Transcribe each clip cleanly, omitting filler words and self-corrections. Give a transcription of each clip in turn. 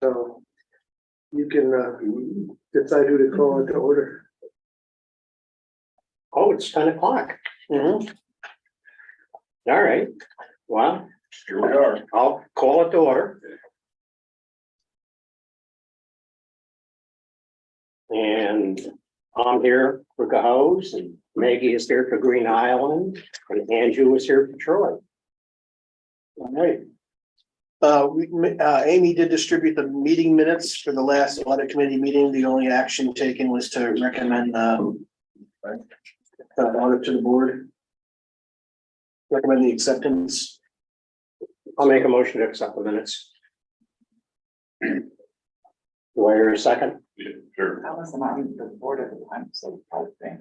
So you can decide who to call it to order. Oh, it's 10 o'clock. Mm-hmm. All right. Well, Here we are. I'll call it to order. And I'm here for Gahoes, and Maggie is here for Green Island, and Andrew is here for Troy. All right. Amy did distribute the meeting minutes for the last audit committee meeting. The only action taken was to recommend audit to the board. Recommend the acceptance. I'll make a motion to accept the minutes. Do I hear a second? Yeah, sure. I wasn't on the board at the time, so I think.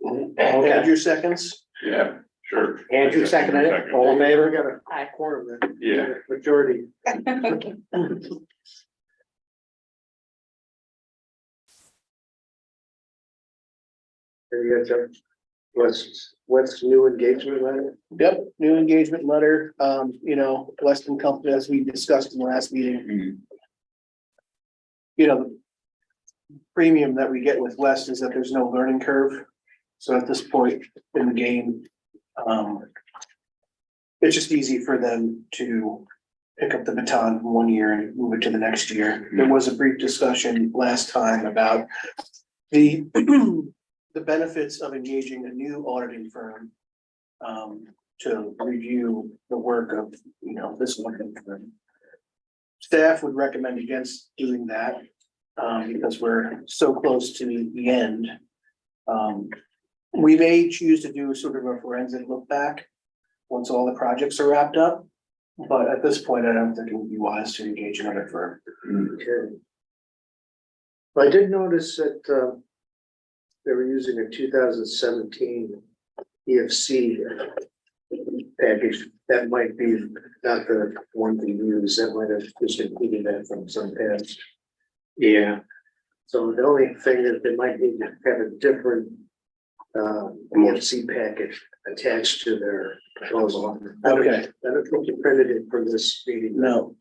Okay. Andrew seconds. Yeah, sure. Andrew seconded it. All in We favor? got a Aye. quorum then. Yeah. Majority. There you go, Joe. What's new engagement letter? Yep, new engagement letter. Weston Company, as we discussed in the last meeting. The premium that we get with West is that there's no learning curve. So at this point in the game, it's just easy for them to pick up the baton from one year and move it to the next year. There was a brief discussion last time about the the benefits of engaging a new auditing firm to review the work of, this auditing firm. Staff would recommend against doing that because we're so close to the end. We may choose to do sort of a forensic look back once all the projects are wrapped up. But at this point, I don't think it would be wise to engage another firm. Okay. I did notice that they were using a 2017 EFC package. That might be not the one to use. That might have just included that from some past. Yeah. So the only thing is they might need to have a different EFC package attached to their proposal. Okay. I don't think you printed it for this meeting. No.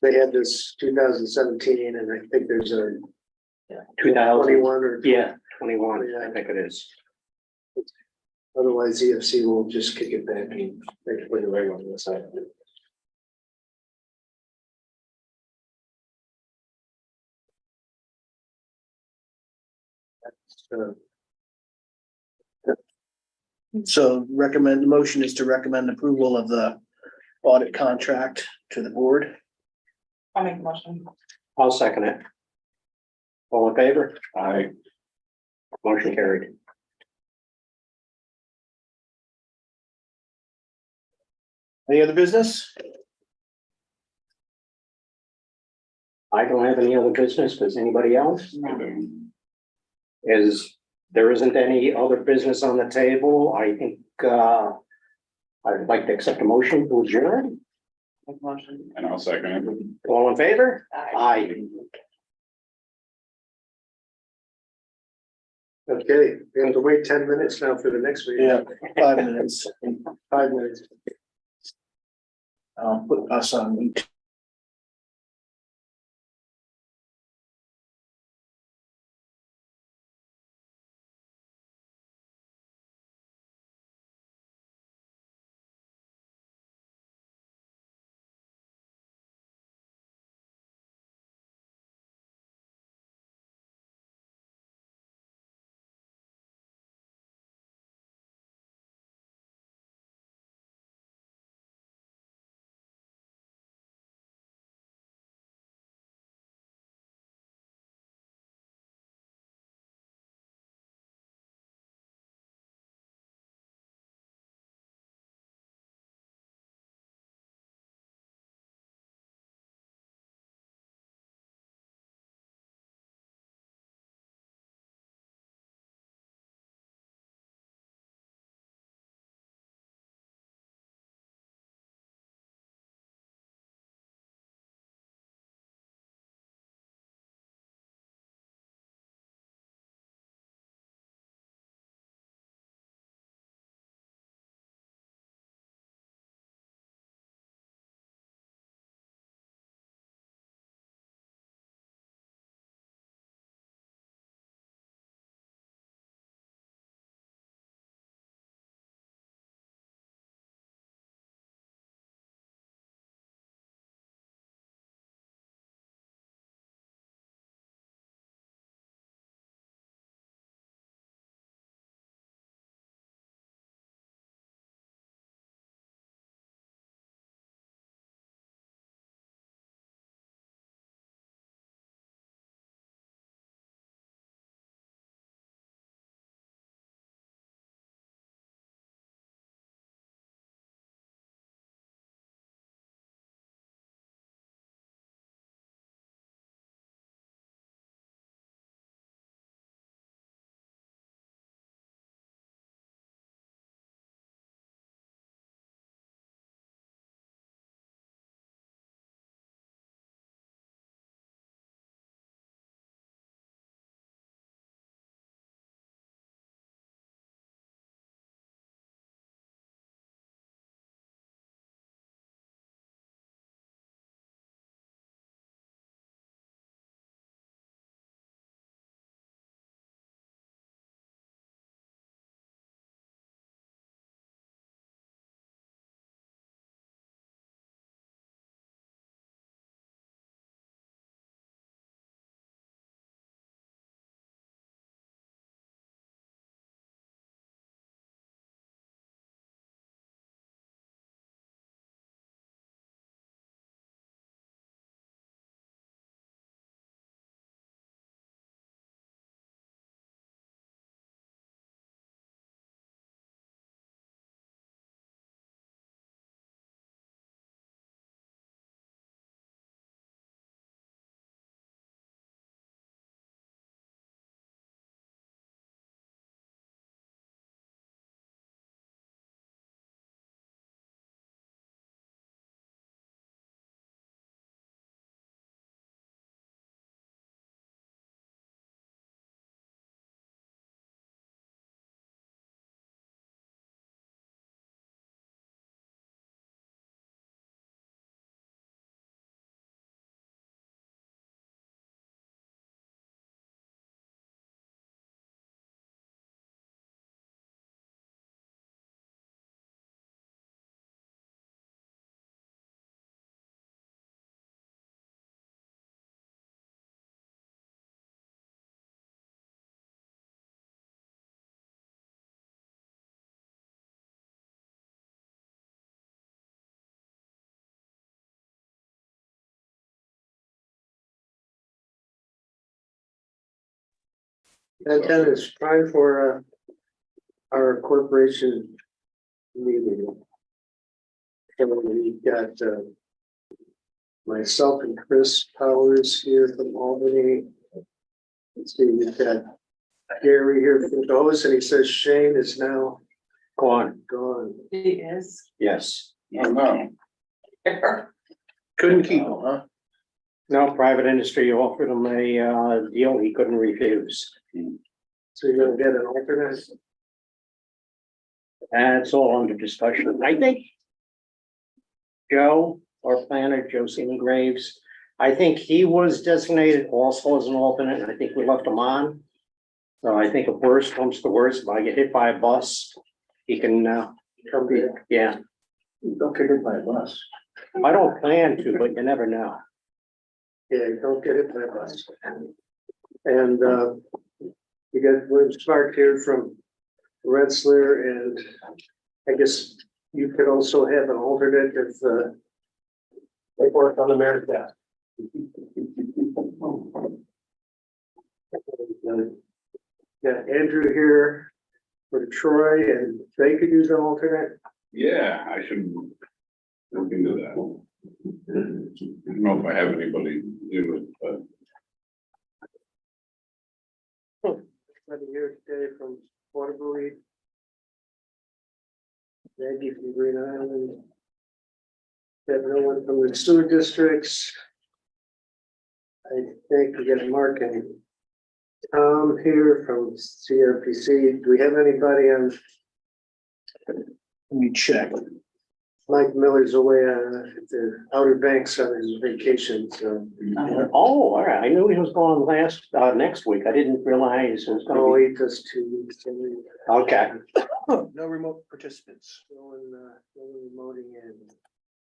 They had this 2017 and I think there's a 2000. 21 or. Yeah, 21, I think it is. Otherwise, EFC will just kick it back and make it the right one this side. So the motion is to recommend approval of the audit contract to the board. I'll make a motion. I'll second it. All in favor? Aye. Motion carried. Any other business? I don't have any other business. Does anybody else? No. There isn't any other business on the table. I think, I'd like to accept a motion to adjourn. Make a motion. And I'll second it. All in favor? Aye. Aye. Okay, we have to wait 10 minutes now for the next meeting. Yeah, 5 minutes. 5 minutes. I'll put us on mute. And then it's time for our corporation meeting. And we've got myself and Chris Powers here from Albany. Let's see, we've got Gary here from Dose, and he says Shane is now Go on. gone. He is. Yes. Oh, no. Couldn't keep them, huh? No, private industry offered him a deal he couldn't refuse. So you're gonna get an alternate? And it's all under discussion. I think Joe, our planner, Joe Seymour Graves, I think he was designated also as an alternate, and I think we left him on. So I think if worst comes to worst, if I get hit by a bus, he can, Come back. yeah. Don't get hit by a bus. I don't plan to, but you never know. Yeah, don't get it by bus. And we got William Spark here from Rensselaer, and I guess you could also have an alternate if they work on the merit desk. Got Andrew here for Troy, and they could use an alternate. Yeah, I should look into that. I don't know if I have anybody to do it, but Somebody here today from Waterbury. Maggie from Green Island. Got no one from the sewer districts. I think we got Mark and Tom here from CRPC. Do we have anybody on? Let me check. Mike Miller's away on the Outer Banks on his vacation, so. Oh, all right. I knew he was going next week. I didn't realize it was Oh, gonna be. he does 2 weeks. Okay. No remote participants. No one remoting in.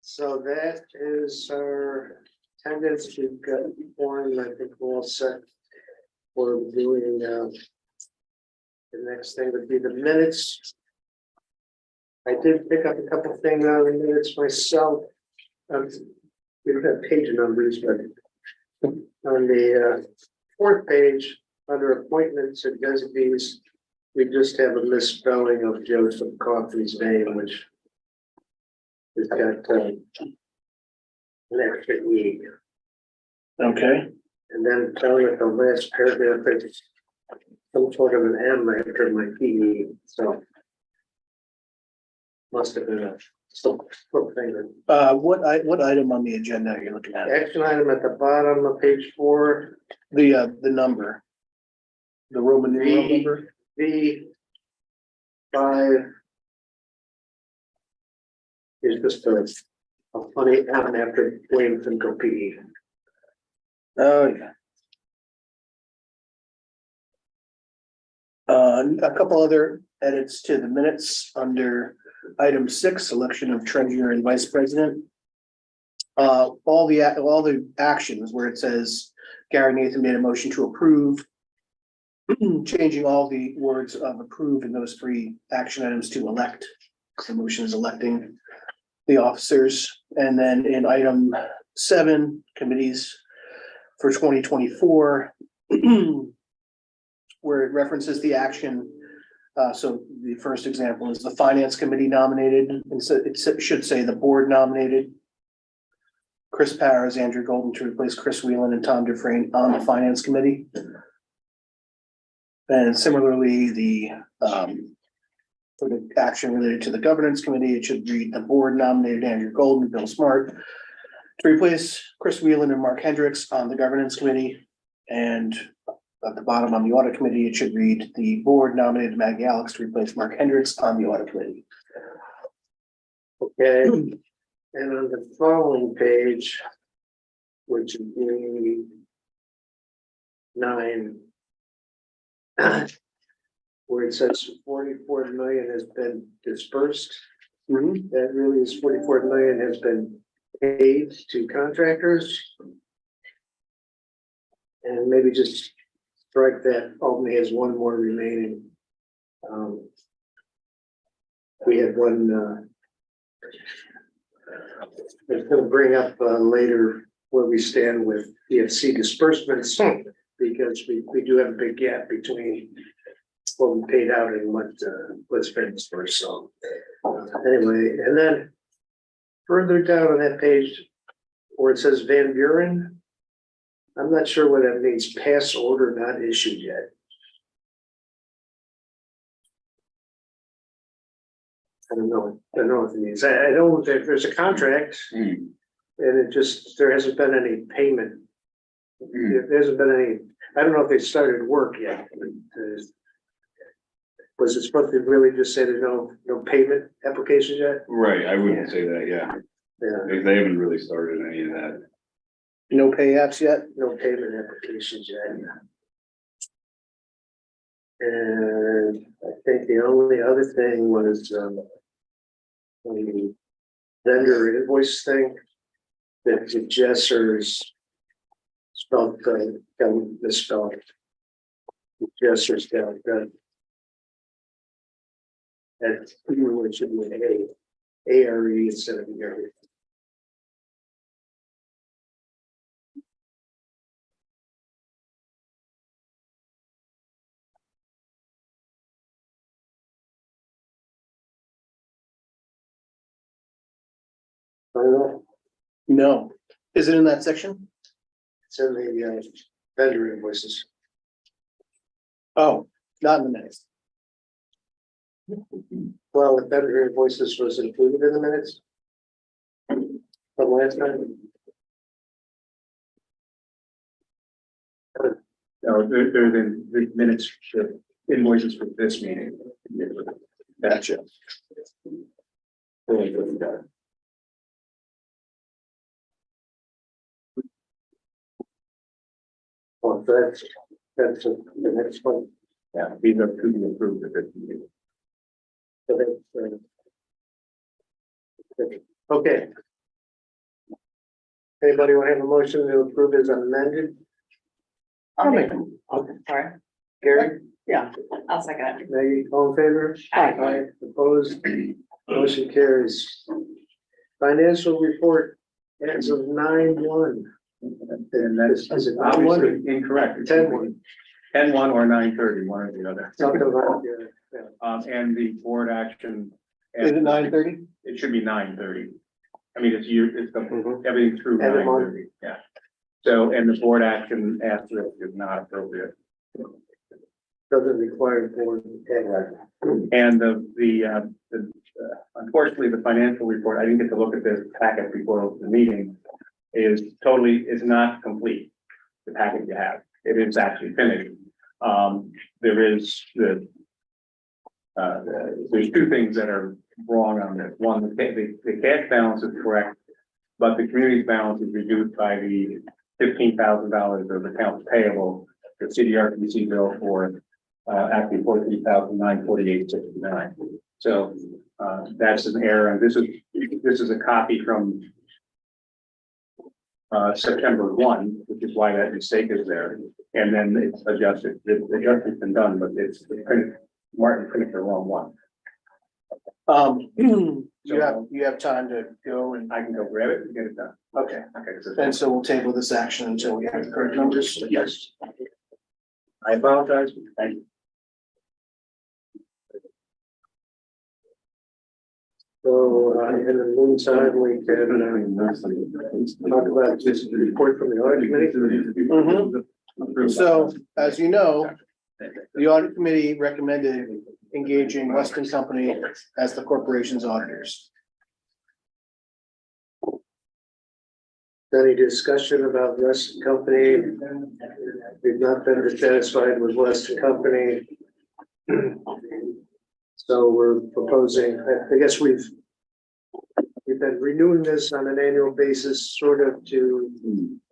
So that is our attendance. We've got one, I think we're all set for doing, the next thing would be the minutes. I did pick up a couple of things on the minutes myself. We don't have page numbers, but on the fourth page, under appointments and designees, we just have a misspelling of Joseph Coffey's name, which has got an extra E. Okay. And then down at the last paragraph, there's some sort of an M after my PE, so. Must have been a some thing. What item on the agenda are you looking at? Action item at the bottom of page 4, The number. The Roman numeral number? V5 is just a funny M after Williamson go PE. Oh, yeah. A couple other edits to the minutes under item 6, election of treasurer and vice president. All the actions where it says Gary Nathan made a motion to approve, changing all the words of approve in those 3 action items to elect. The motion is electing the officers. And then in item 7, committees for 2024, where it references the action. So the first example is the finance committee nominated, and so it should say the board nominated Chris Powers, Andrew Golden to replace Chris Whelan and Tom Dufresne on the finance committee. And similarly, for the action related to the governance committee, it should read the board nominated Andrew Golden, Bill Smart to replace Chris Whelan and Mark Hendricks on the governance committee. And at the bottom on the audit committee, it should read the board nominated Maggie Alex to replace Mark Hendricks on the audit committee. Okay, and on the following page, which would be 9, where it says 44 million has been dispersed. That really is 44 million has been paid to contractors. And maybe just strike that. Albany has one more remaining. We had one. I'm going to bring up later where we stand with PFC disbursements. because we do have a big gap between what we paid out and what's been for, so. Anyway, and then further down on that page where it says Van Buren, I'm not sure what that means, pass order not issued yet. I don't know what it means. I know that there's a contract Hmm. and it just, there hasn't been any payment. There hasn't been any, I don't know if they started work yet. Was it supposed to really just say there's no payment applications yet? Right, I wouldn't say that, yeah. Yeah, They haven't really started any of that. No pay apps yet? no payment applications yet. And I think the only other thing was, the vendor invoice thing. That the Jessers spelled, got misspelled. The Jessers got, and it should be A-R-E instead of E-R-E. I don't know, No. Is it in that section? it's in the vendor invoices. Oh, not in the minutes. Well, the vendor invoices was included in the minutes from last time. No, they're the minutes, the invoices for this meeting. Gotcha. Well, that's the next one. Yeah, these are to be approved at this meeting. So that's, okay. Anybody want to have a motion to approve as amended? I'll make them. Okay, sorry. Gary, Yeah. I'll second it. Maggie, all in favor? Aye. Opposed? Motion carries. Financial report as of 9/1. And that's Is it obviously incorrect. 10/1. 10/1 or 9/30, one or the other. Something about, yeah. And the board action. Is it 9:30? It should be 9:30. I mean, it's Mhm. everything through End of 9:30, yeah. So, and the board action after it is not appropriate. Doesn't require board. And unfortunately, the financial report, I didn't get to look at this packet before the meeting, is not complete. The packet you have, it is actually finished. There is there's two things that are wrong on this. One, the cash balance is correct, but the community's balance is reduced by the $15,000 of accounts payable, the CDRPC bill for actually $14,948.69. So that's an error, and this is a copy from September 1, which is why that mistake is there, and then it's adjusted. The adjustment's been done, but Martin printed the wrong one. You have time to go and, I can go grab it and get it done. okay. Okay, so And so we'll table this action until we have the correct numbers. yes. I apologize. Thank you. So, in the meantime, we can talk about this report from the audit committee. Mhm. So, as you know, the audit committee recommended engaging Weston Company as the corporation's auditors. Any discussion about Weston Company? We've not been dissatisfied with Weston Company. So we're proposing, I guess we've been renewing this on an annual basis, sort of to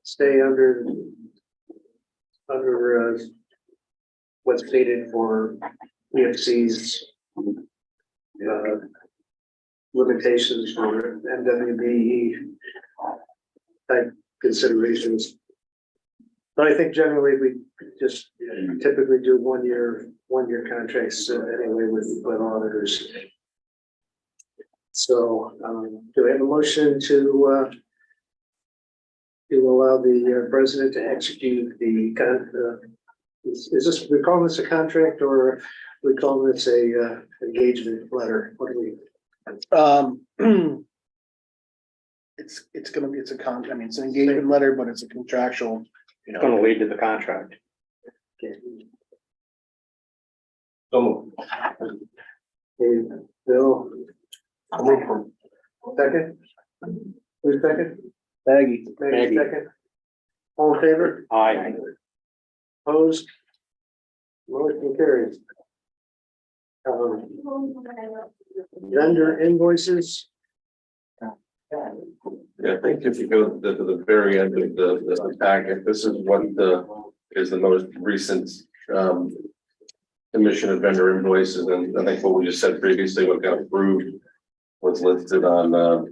stay under what's stated for EFC's limitations for MWBE type considerations. But I think generally we just typically do one year contracts anyway with auditors. So, do we have a motion to to allow the president to execute the is this, we call this a contract or we call this a engagement letter? What do we? It's gonna be, I mean, it's an engagement letter, but it's a contractual, you Gonna know. lead to the contract. Okay. So, Okay, Bill, second? Who's second? Maggie. Maggie, second. All in favor? Aye. Opposed? Motion carries. Vendor invoices, Yeah, I think if you go to the very end of the packet, this is what is the most recent, commission of vendor invoices, and I think what we just said previously, what got approved was listed on,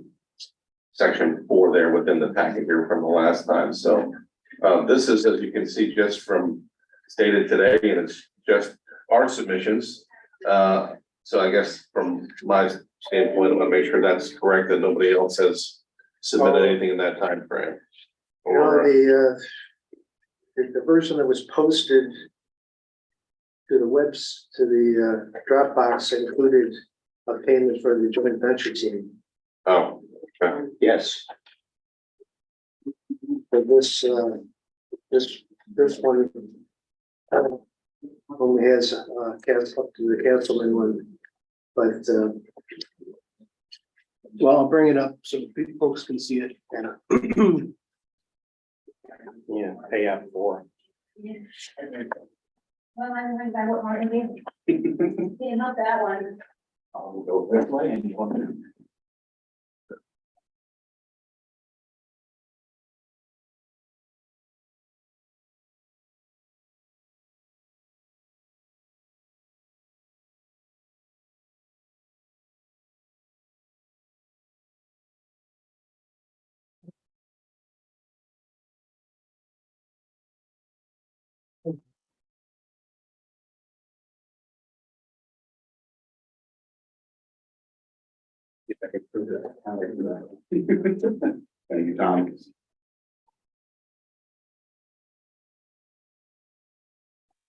section 4 there within the packet here from the last time, so, this is, as you can see, just from stated today, and it's just our submissions. So I guess from my standpoint, I want to make sure that's correct, that nobody else has submitted anything in that time frame. you know, the version that was posted to the webs, to the Dropbox included a payment for the joint venture team. Oh, okay. Yes. But this one only has cancel up to the councilman one, but Well, I'll bring it up so folks can see it. Yeah, pay out for. Well, I think I would want to be. Not that one. I'll go this way and you want to. Thank you, Tom.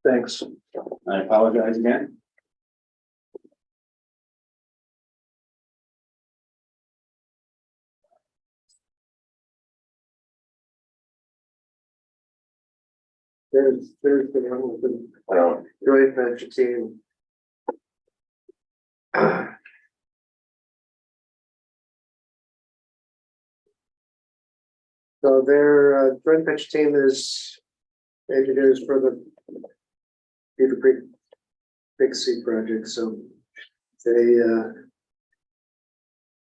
Thanks. I apologize again. there's the one with the joint venture team. So their joint venture team is engineers for the Beaver Creek Big C project, so they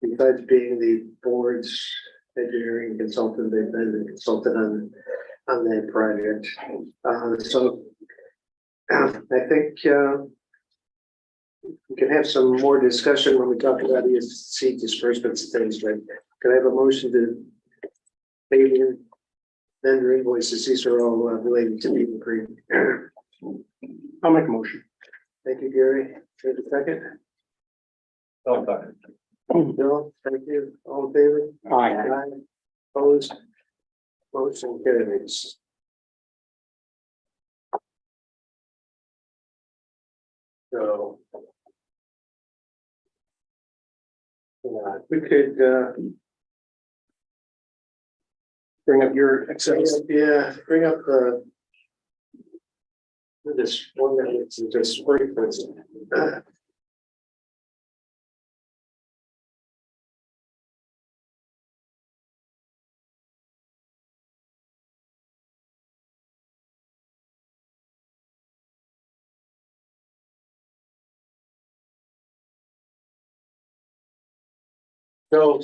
besides being the board's engineering consultant, they've been a consultant on that project. So I think we can have some more discussion when we talk about ESC disbursements and things, but can I have a motion to pay the vendor invoices? These are all related to Beaver Creek. I'll make a motion. Thank you, Gary. Take a second. Bill, thank you. All in favor? Aye. Opposed? Motion carries. So. Yeah, we could, Bring up your Excel. yeah, bring up this one that is just spring person.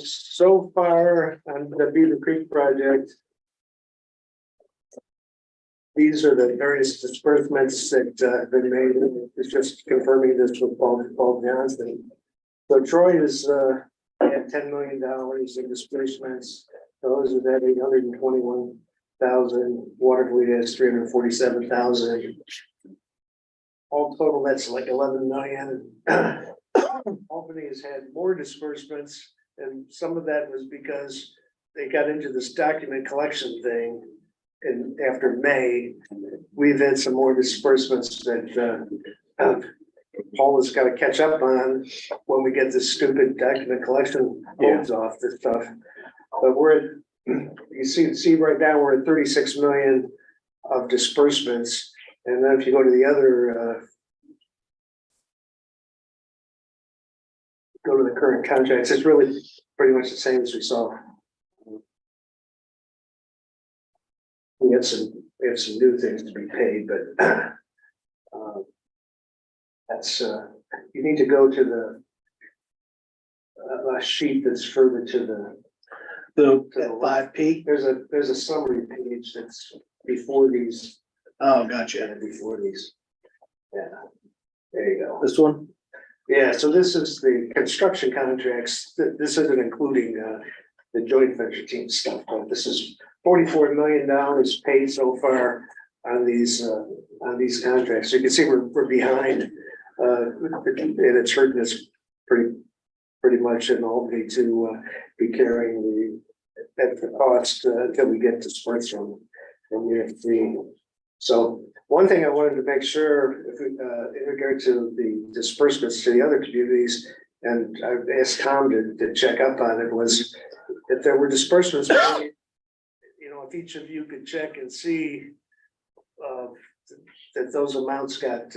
So far on the Beaver Creek project, these are the various disbursements that have been made. It's just confirming this with Paul Johnson. So Troy is at $10 million in disbursements. Those are at 821,000. Waterville has 347,000. All total, that's like 11 million. Albany has had more disbursements, and some of that was because they got into this document collection thing. And after May, we've had some more disbursements that, Paul has got to catch up on when we get this stupid document collection holds off this stuff. But you see right now, we're at 36 million of disbursements. And then if you go to the other, go to the current contracts, it's really pretty much the same as we saw. We have some new things to be paid, but that's, you need to go to the sheet that's further to The 5P. there's a summary page that's before these, Oh, gotcha. before these. Yeah, there you go. This one? Yeah, so this is the construction contracts. This isn't including the joint venture team stuff, but this is $44 million paid so far on these contracts. So you can see we're behind. And it's hurting us pretty much in Albany to be carrying the cost until we get dispersed from the FD. So one thing I wanted to make sure, if we, in regard to the disbursements to the other communities, and I've asked Tom to check up on it, was if there were disbursements, you know, if each of you could check and see that those amounts got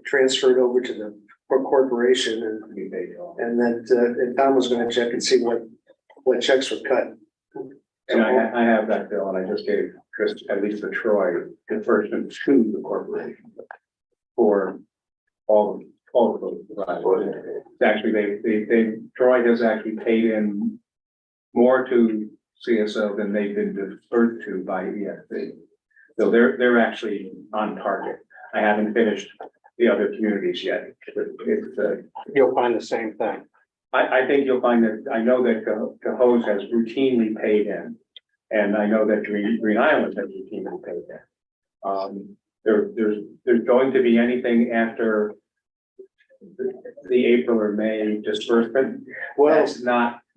transferred over to the corporation, and and Tom was going to check and see what checks were cut. And I have that bill, and I just gave Chris, at least for Troy, conversion to the corporation for all of those. It's actually, Troy has actually paid in more to CSO than they've been deferred to by EFC. So they're actually on target. I haven't finished the other communities yet. You'll find the same thing. I think you'll find that, I know that Cahoes has routinely paid in, and I know that Green Island has routinely paid in. There's going to be anything after the April or May disbursement. Well,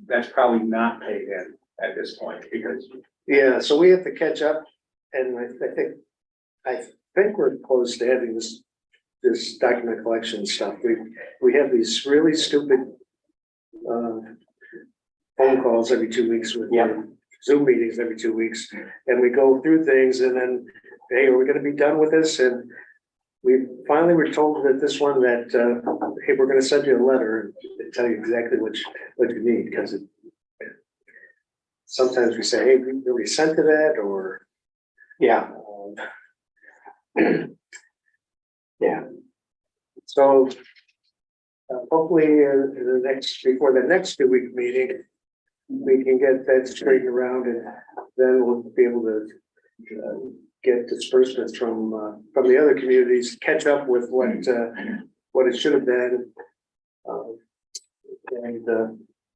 That's probably not paid in at this point, because yeah, so we have to catch up, and I think we're close to having this document collection stuff. We have these really stupid phone calls every 2 weeks with Zoom meetings every 2 weeks, and we go through things, and then, hey, are we going to be done with this? And we finally were told that this one that hey, we're going to send you a letter and tell you exactly what you need, because sometimes we say, hey, we really sent to that, or Yeah. Yeah. so hopefully before the next 2 week meeting, we can get that straightened around, and then we'll be able to get disbursements from the other communities, catch up with what it should have been, and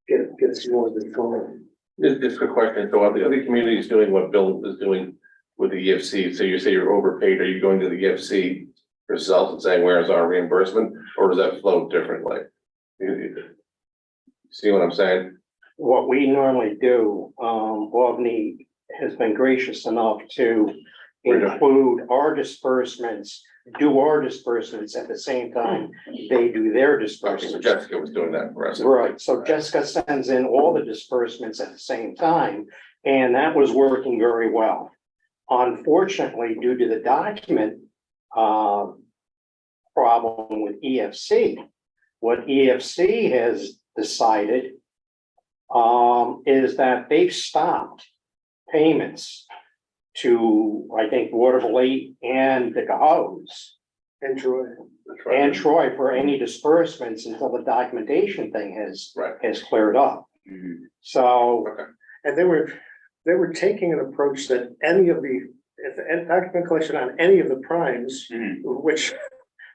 get some more of the going. Just a question, so are the other communities doing what Bill is doing with the EFC? So you say you're overpaid, are you going to the EFC yourself and saying, where's our reimbursement, or does that flow differently? You see what I'm saying? What we normally do, Albany has been gracious enough to include our disbursements, do our disbursements at the same time they do their Okay, so disbursements. Jessica was doing that for us. Right, so Jessica sends in all the disbursements at the same time, and that was working very well. Unfortunately, due to the document problem with EFC, what EFC has decided is that they've stopped payments to, I think, Waterville and the Cahoes And Troy, and Troy for any disbursements until the documentation thing has cleared up. So, and they were taking an approach that any of the document collection on any of the primes, which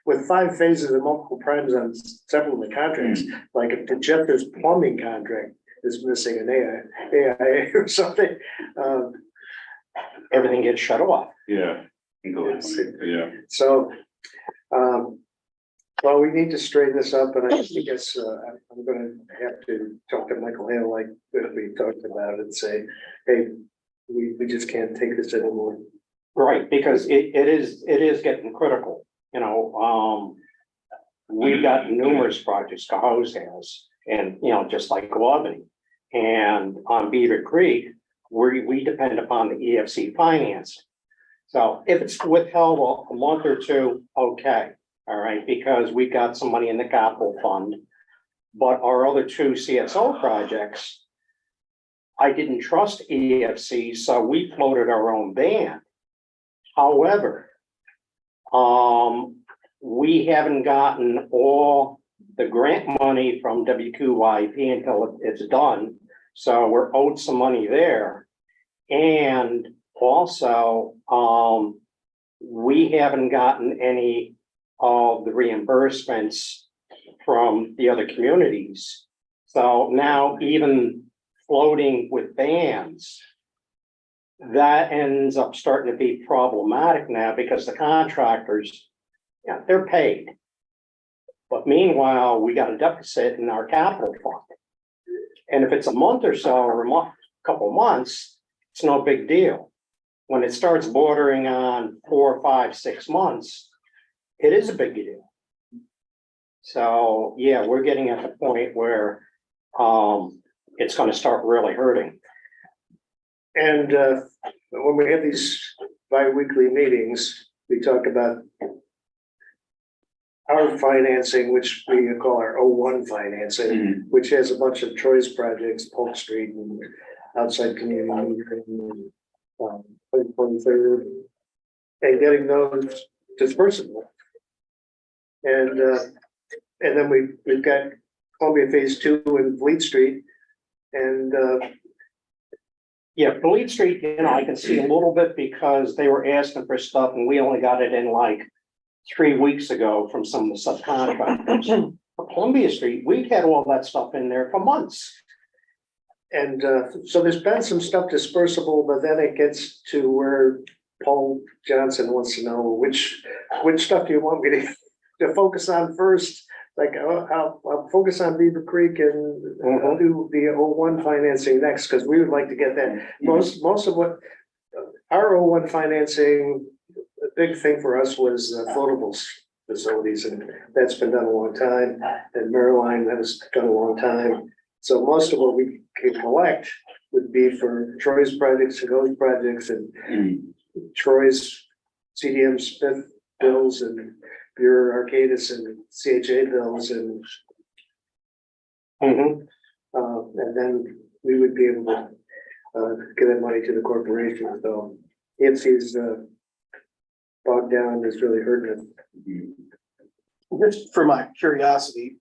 with 5 phases and multiple primes on several of the contracts, like if the Jeffers plumbing contract is missing an AIA or something, everything gets shut off. Yeah. Yeah. so Well, we need to straighten this up, and I guess, I'm gonna have to talk to Michael Hale like we talked about and say, hey, we just can't take this anymore. Right, because it is getting critical, we got numerous projects, Cahoes has, and, just like Albany. And on Beaver Creek, we depend upon the EFC finance. So if it's withheld a month or two, okay, all right, because we got some money in the capital fund. But our other two CSO projects, I didn't trust EFC, so we floated our own band. However, we haven't gotten all the grant money from WQYP until it's done. So we're owed some money there. And also, we haven't gotten any of the reimbursements from the other communities. So now even floating with bands, that ends up starting to be problematic now because the contractors, they're paid. But meanwhile, we got a deficit in our capital fund. And if it's a month or so, or couple months, it's no big deal. When it starts bordering on 4, 5, 6 months, it is a big deal. So, yeah, we're getting at the point where it's going to start really hurting. And when we have these bi-weekly meetings, we talk about our financing, which we call our 01 financing, which has a bunch of choice projects, Polk Street and outside community and 23rd, and getting those dispersible. And then we've got Columbia Phase 2 and Fleet Street. And yeah, Fleet Street, I can see a little bit because they were asking for stuff and we only got it in like 3 weeks ago from some of the subcontractors. For Columbia Street, we've had all that stuff in there for months. And so there's been some stuff dispersible, but then it gets to where Paul Johnson wants to know which stuff do you want me to focus on first? Like I'll focus on Beaver Creek and I'll do the 01 financing next, because we would like to get that. Most of what our 01 financing, the big thing for us was floatables facilities, and that's been done a long time. And Maryline, that was done a long time. So most of what we can collect would be for Troy's projects, Chicago's projects, and Troy's CDM Smith bills and Bureau Arcadis and CHA bills, and and then we would be able to give that money to the corporation. So if he's bogged down, it's really hurting him. Just for my curiosity,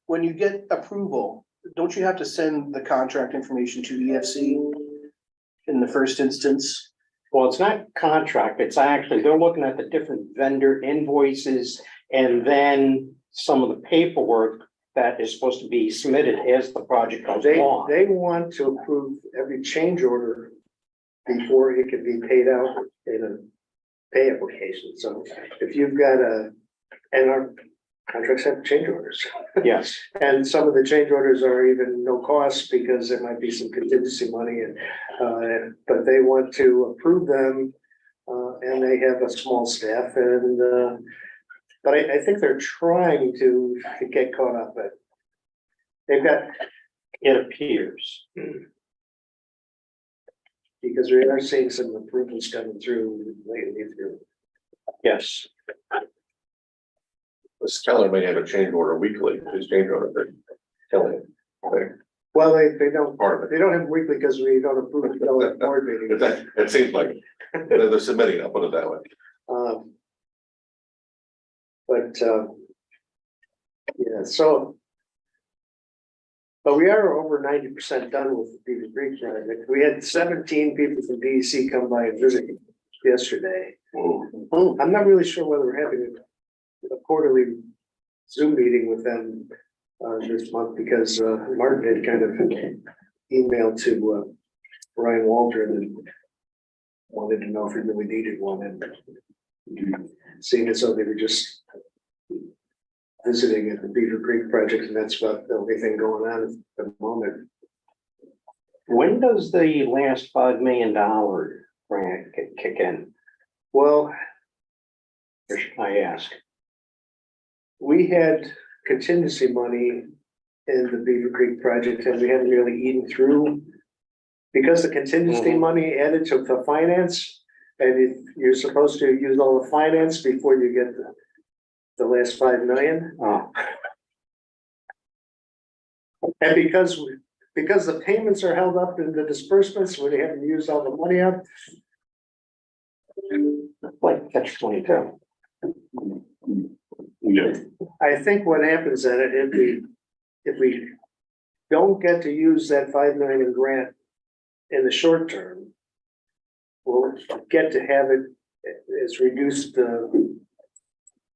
when you get approval, don't you have to send the contract information to EFC in the first instance? Well, it's not contract, it's actually, they're looking at the different vendor invoices and then some of the paperwork that is supposed to be submitted as the project goes along. They want to approve every change order before it can be paid out in a pay application. So if you've got and our contracts have change orders. Yes. And some of the change orders are even no cost because there might be some contingency money, and but they want to approve them, and they have a small staff, and but I think they're trying to get caught up. But they've got, It appears. because we are seeing some improvements coming through lately through. Yes. This Keller may have a change order weekly, his change order, but Kelly. Well, they don't, Part of it. they don't have weekly because we don't approve it until the board meeting. It seems like they're submitting, I'll put it that way. Yeah, so. But we are over 90% done with the Beaver Creek project. We had 17 people from DEC come by and visit yesterday. Whoa. I'm not really sure whether we're having a quarterly Zoom meeting with them this month, because Martin had kind of emailed to Ryan Waldron and wanted to know if he really needed one, and seeing as though they were just visiting at the Beaver Creek project, and that's about the only thing going on at the moment. When does the last $5 million grant kick in? Well, Or should I ask? we had contingency money in the Beaver Creek project, and we hadn't really eaten through. Because the contingency money added to the finance, and you're supposed to use all the finance before you get the last 5 million. Oh, And because the payments are held up in the disbursements, when they haven't used all the money up. like catch-22. Yeah. I think what happens at it, if we don't get to use that 5 million grant in the short term, we'll get to have it as reduced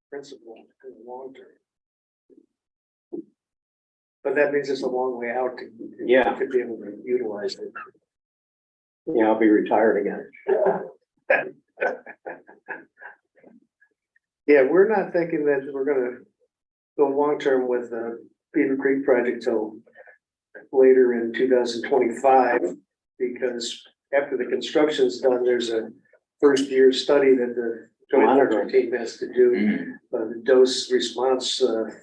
principal in the long term. But that means it's a long way out to Yeah. to be able to utilize it. Yeah, I'll be retired again. Yeah, we're not thinking that we're gonna go long-term with the Beaver Creek project till later in 2025. Because after the construction's done, there's a first year study that the joint monitoring team has to do. The dose response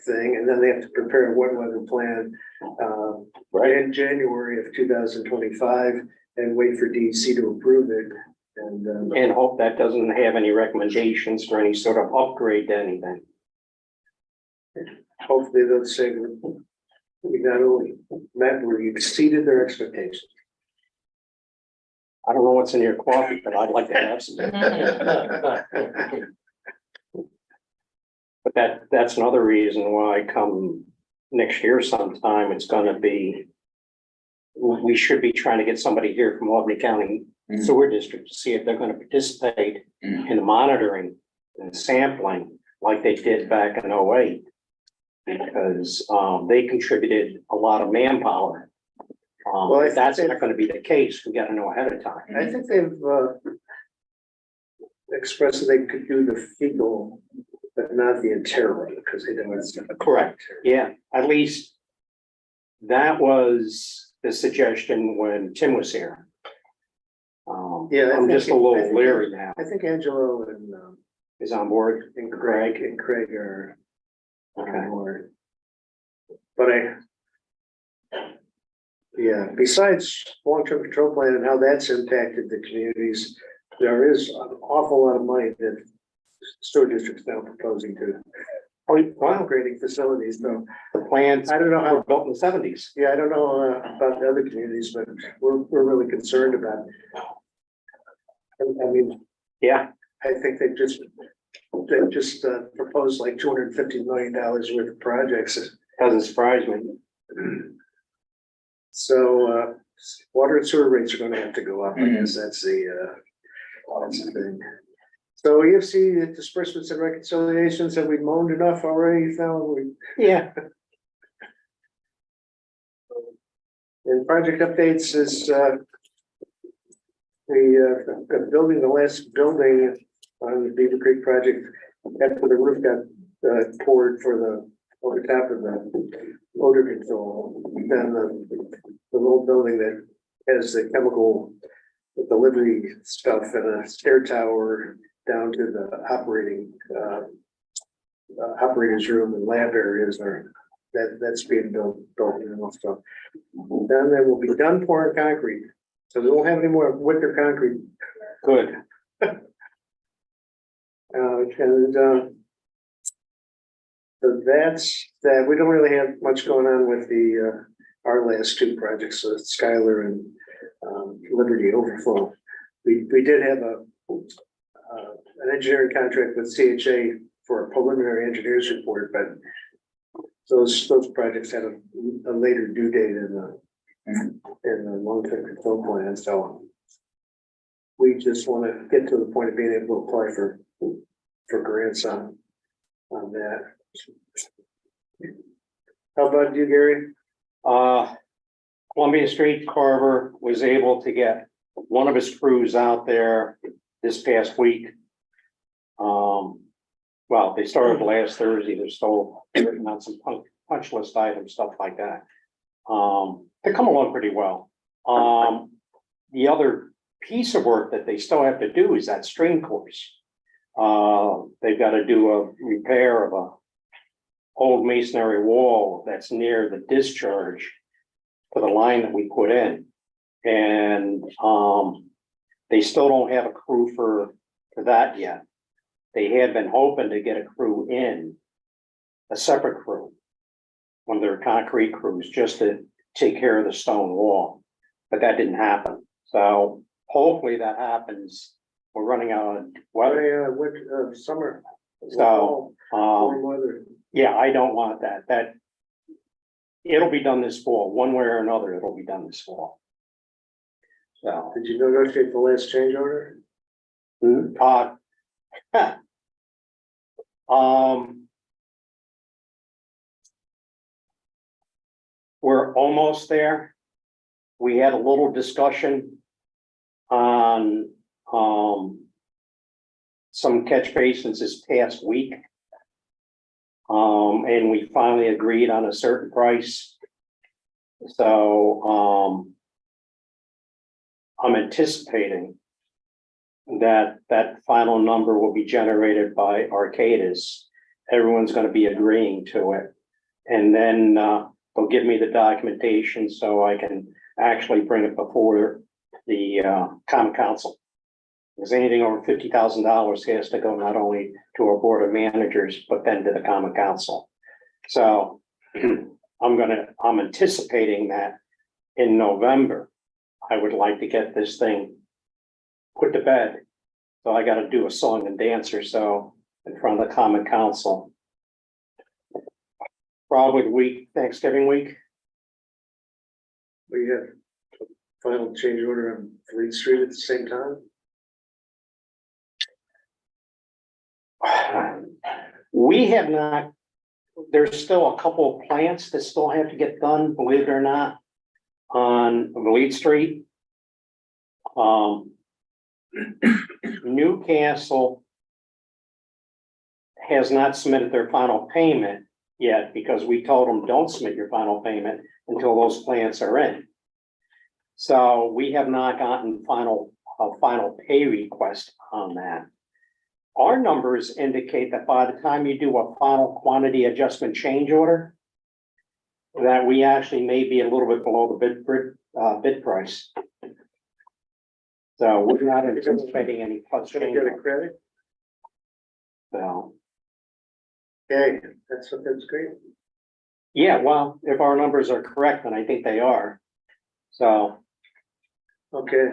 thing, and then they have to prepare a wet weather plan in January of 2025 and wait for DEC to approve it. And hope that doesn't have any recommendations for any sort of upgrade to anything. Hopefully they'll say we not only met, we exceeded their expectations. I don't know what's in your coffee, but I'd like to have some. But that's another reason why come next year sometime, it's gonna be, we should be trying to get somebody here from Albany County Sewer District to see if they're gonna participate in the monitoring and sampling like they did back in 08. Because they contributed a lot of manpower. Well, I If that's think not gonna be the case, we gotta know ahead of time. I think they've expressed that they could do the fecal, but not the enteral, because they don't. Correct. Yeah, at least that was the suggestion when Tim was here. Yeah, I I'm think just a I little think- leery now. I think Angelo Is on board. and Craig are Okay. on board. But yeah, besides long-term control plan and how that's impacted the communities, there is an awful lot of money that sewer districts now proposing to upgrading facilities, though. The plans I don't know were how, built in the 70s. yeah, I don't know about the other communities, but we're really concerned about it. I mean, Yeah, I think they just proposed like $250 million worth of projects. doesn't surprise me. So, water and sewer rates are gonna have to go up, I guess that's the thing. So EFC disbursements and reconciliations, have we moaned enough already, Phil? Yeah, And project updates is, building the last building on the Beaver Creek project, after the roof got poured for the, over top of the odor control. Then the little building that has the chemical delivery stuff and a stair tower down to the operator's room and lab areas that's being built now. So then they will be done pouring concrete. So we won't have any more winter concrete. good. So that's that. We don't really have much going on with our last two projects, so Skylar and Liberty Overflow. We did have an engineering contract with CHA for a preliminary engineers report, but those projects had a later due date in the long-term control plan, so we just want to get to the point of being able to apply for grants on that. How about you, Gary? Columbia Street Carver was able to get one of his crews out there this past week. Well, they started last Thursday, they're still working on some punch list items, stuff like that. They come along pretty well. The other piece of work that they still have to do is that stream course. They've got to do a repair of a old masonry wall that's near the discharge for the line that we put in. And, they still don't have a crew for that yet. They had been hoping to get a crew in, a separate crew, one of their concrete crews, just to take care of the stone wall, but that didn't happen. So hopefully that happens. We're running out of weather. Summer. So, Warm weather. yeah, I don't want that. It'll be done this fall, one way or another, it'll be done this fall. So, Did you negotiate the last change order? we're almost there. We had a little discussion on, some catch basins this past week. And we finally agreed on a certain price. So, I'm anticipating that final number will be generated by Arcadis. Everyone's gonna be agreeing to it. And then, they'll give me the documentation so I can actually bring it before the, common council. Because anything over $50,000 has to go not only to our board of managers, but then to the common council. So I'm anticipating that in November, I would like to get this thing put to bed. So I gotta do a song and dance or so in front of the common council. Probably the week, Thanksgiving week. We have final change order on Fleet Street at the same time. We have not, there's still a couple of plants that still have to get done, believe it or not, on Lead Street. Newcastle has not submitted their final payment yet because we told them, don't submit your final payment until those plants are in. So we have not gotten a final pay request on that. Our numbers indicate that by the time you do a final quantity adjustment change order, that we actually may be a little bit below the bid price. So we're not anticipating any plus Gonna change. get a credit? So, Okay, that's great. yeah, well, if our numbers are correct, then I think they are. So, Okay,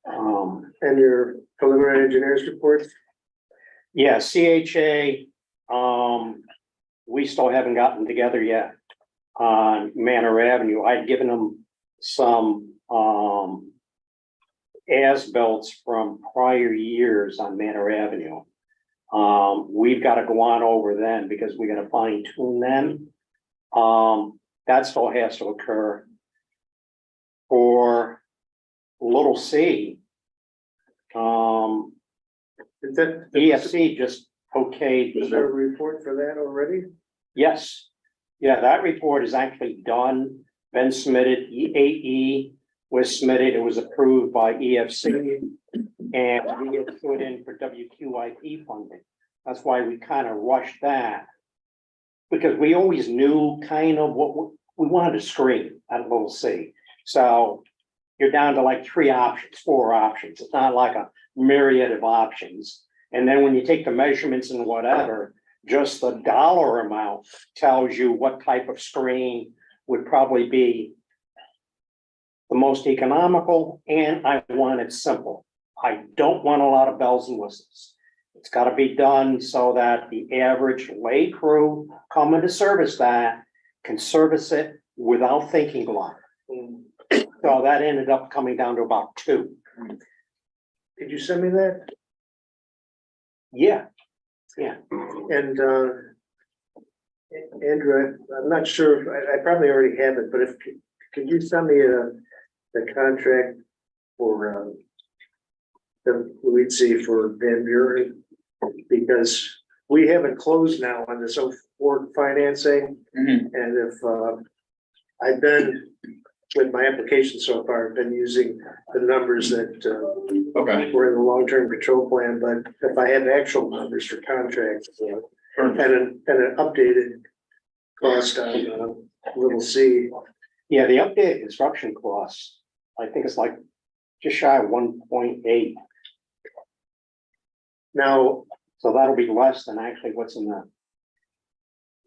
and your preliminary engineers reports? yeah, CHA, we still haven't gotten together yet on Manor Avenue. I'd given them some, as-built from prior years on Manor Avenue. We've got to go on over them because we got to fine tune them. That still has to occur. For Little C, Is that? EFC just okayed. Is there a report for that already? Yes, yeah, that report is actually done, been submitted, EAE was submitted, it was approved by EFC. And we get put in for WQIP funding. That's why we kind of rushed that. Because we always knew kind of what we wanted to screen at Little C. So you're down to like 4 options. It's not like a myriad of options. And then when you take the measurements and whatever, just the dollar amount tells you what type of screen would probably be the most economical, and I want it simple. I don't want a lot of bells and whistles. It's got to be done so that the average lay crew coming to service that can service it without thinking a lot. So that ended up coming down to about 2. Could you send me that? Yeah, And, Andrew, I'm not sure, I probably already have it, but could you send me the contract for, the lead C for Van Buren? Because we haven't closed now on this award financing, Mhm. and if, I've been, with my application so far, I've been using the numbers that, Okay. were in the long-term control plan, but if I have actual numbers for contracts, and an updated cost on, little C, Yeah, the updated construction costs, I think it's like just shy of 1.8. now, So that'll be less than actually what's in the,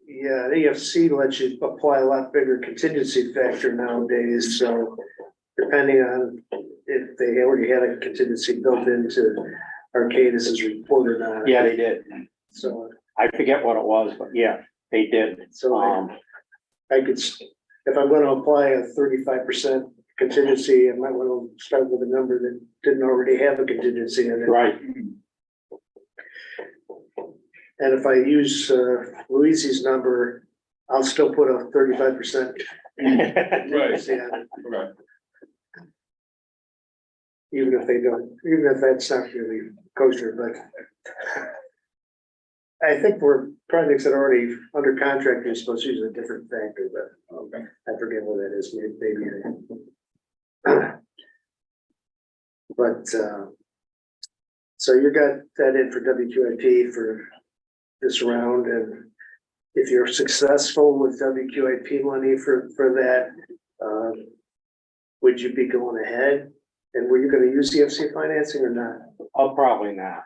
yeah, the EFC lets you apply a lot bigger contingency factor nowadays, so depending on if they already had a contingency built into Arcadis's report or not. yeah, they did. So, I forget what it was, but yeah, they did. so I could, if I'm gonna apply a 35% contingency, I might wanna start with a number that didn't already have a contingency in it. Right. And if I use Louise's number, I'll still put a 35%. contingency on it, Okay. even if they don't, even if that's not really kosher, but I think for projects that are already under contract, you're supposed to use a different factor, but Okay. I forget what that is, maybe. But, so you got that in for WQIP for this round, and if you're successful with WQIP money for that, would you be going ahead? And were you gonna use CFC financing or not? I'll probably not.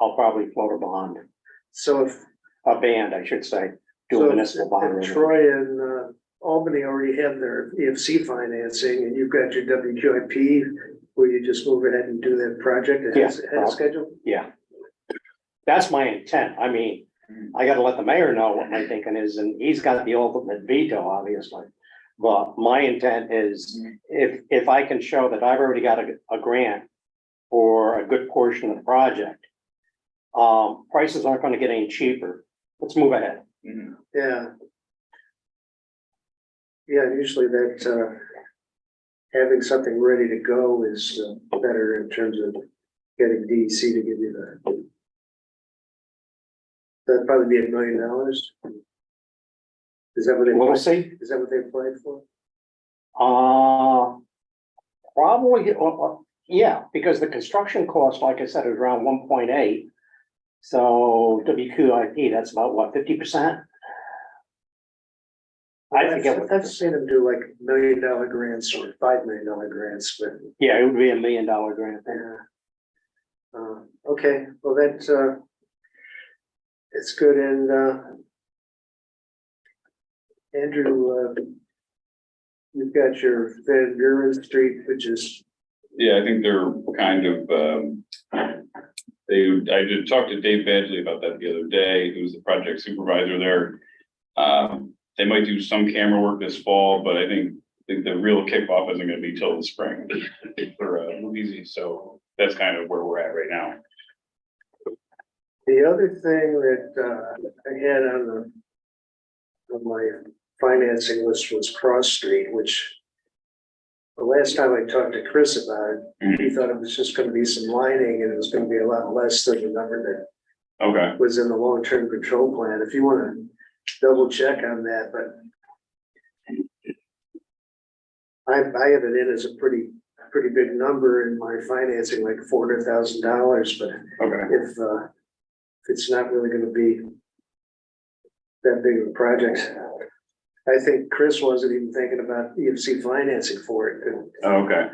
I'll probably float a bond, So if, a band, I should say, do so a if municipal bond. if Troy and Albany already have their EFC financing and you've got your WQIP, will you just move ahead and do that project ahead Yes, ahead of schedule? Yeah. That's my intent. I mean, I gotta let the mayor know what my thinking is, and he's got the ultimate veto, obviously. But my intent is, if I can show that I've already got a grant for a good portion of the project, prices aren't gonna get any cheaper. Let's move ahead. Mhm. Yeah. Yeah, usually that, having something ready to go is better in terms of getting DEC to give you the. That'd probably be $1 million. Is that what they, We'll see. is that what they applied for? Probably, yeah, because the construction cost, like I said, is around 1.8. So WQIP, that's about what, 50%? I forget what, I've seen them do like $1 million grants or $5 million grants, but, yeah, it would be $1 million grant. okay, well, that, it's good, and, Andrew, you've got your Van Buren Street, which is, Yeah, I think they're kind of, I did talk to Dave Badgley about that the other day, who's the project supervisor there. They might do some camera work this fall, but I think the real kickoff isn't gonna be till the spring for Louise, so that's kind of where we're at right now. the other thing that, I had on my financing list was Cross Street, which the last time I talked to Chris about it, he thought it was just gonna be some lining and it was gonna be a lot less than the number Okay, that was in the long-term control plan. If you wanna double check on that, but I have it in as a pretty big number in my financing, like $400,000, but okay, if it's not really gonna be that big of a project. I think Chris wasn't even thinking about EFC financing for it, okay.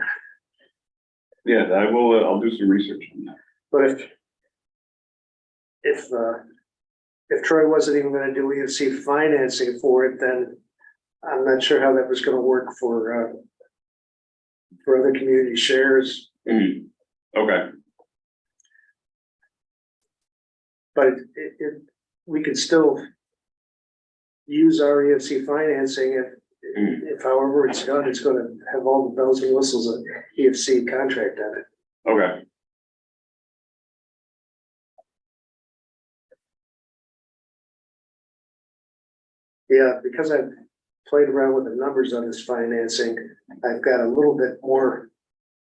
Yeah, I will, I'll do some research on that. but if Troy wasn't even gonna do EFC financing for it, then I'm not sure how that was gonna work for other community shares, Mhm. Okay, but we could still use our EFC financing if however it's done, it's gonna have all the bells and whistles of EFC contract on it. okay, Yeah, because I've played around with the numbers on this financing, I've got a little bit more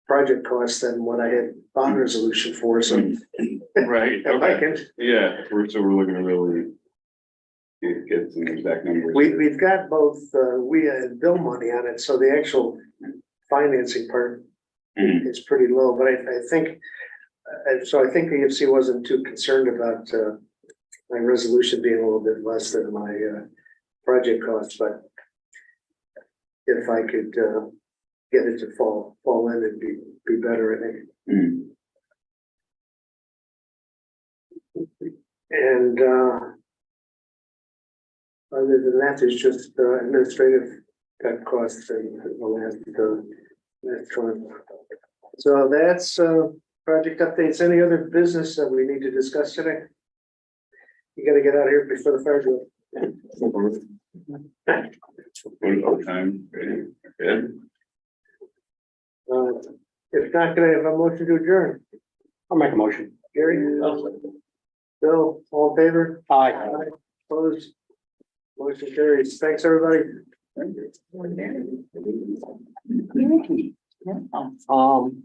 project costs than what I had bond resolution for, so Right, If I okay, can, yeah, we're looking to really get some exact numbers. we've got both, we and Bill money on it, so the actual financing part Mhm. is pretty low, but I think, so I think the EFC wasn't too concerned about, my resolution being a little bit less than my, project costs, but if I could, get it to fall in, it'd be better, I think. Mhm. And, other than that, there's just, administrative cut costs and the last one. So that's, project updates. Any other business that we need to discuss today? You gotta get out of here before the fire drill. Overtime, yeah. If not, can I have a motion to adjourn? I'll make a motion. Gary? Bill, all in favor? Aye. Opposed? Motion carries. Thanks, everybody. Um,